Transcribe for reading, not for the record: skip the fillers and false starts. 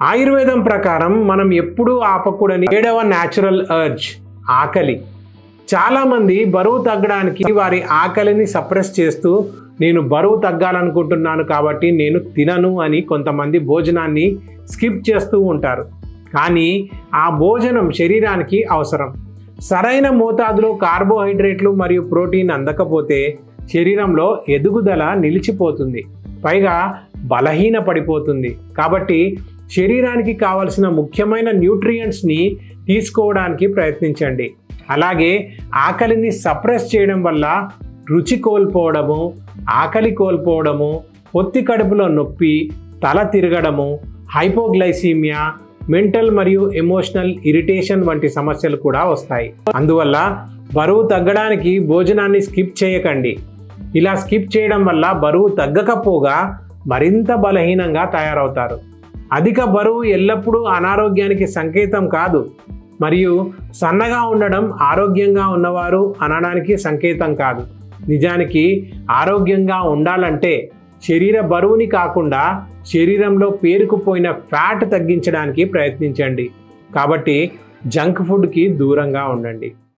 ఆయుర్వేదం ప్రకారం మనం ఎప్పుడూ ఆపకూడని 7వ న్యాచురల్ అర్జ్ ఆకలి. చాలామంది బరువు తగ్గడానికి వారి ఆకలిని సప్రెస్ చేస్తూ నేను బరువు తగ్గాలనుకుంటున్నాను కాబట్టి నేను తినను అని కొంతమంది భోజనాన్ని స్కిప్ చేస్తూ ఉంటారు. కానీ ఆ భోజనం శరీరానికి అవసరం. సరైన మోతాదులో కార్బోహైడ్రేట్లు మరియు ప్రోటీన్ అందకపోతే శరీరంలో ఎదుగుదల నిలిచిపోతుంది, పైగా బలహీన పడిపోతుంది. కాబట్టి శరీరానికి కావలసిన ముఖ్యమైన న్యూట్రియంట్స్ని తీసుకోవడానికి ప్రయత్నించండి. అలాగే ఆకలిని సప్రెస్ చేయడం వల్ల రుచి కోల్పోవడము, ఆకలి కోల్పోవడము, పొత్తి కడుపులో నొప్పి, తల తిరగడము, హైపోగ్లైసీమియా, మెంటల్ మరియు ఎమోషనల్ ఇరిటేషన్ వంటి సమస్యలు కూడా వస్తాయి. అందువల్ల బరువు తగ్గడానికి భోజనాన్ని స్కిప్ చేయకండి. ఇలా స్కిప్ చేయడం వల్ల బరువు తగ్గకపోగా మరింత బలహీనంగా తయారవుతారు. అధిక బరువు ఎల్లప్పుడూ అనారోగ్యానికి సంకేతం కాదు, మరియు సన్నగా ఉండడం ఆరోగ్యంగా ఉన్నవారు అనడానికి సంకేతం కాదు. నిజానికి ఆరోగ్యంగా ఉండాలంటే శరీర బరువుని కాకుండా శరీరంలో పేరుకుపోయిన ఫ్యాట్ తగ్గించడానికి ప్రయత్నించండి. కాబట్టి జంక్ ఫుడ్కి దూరంగా ఉండండి.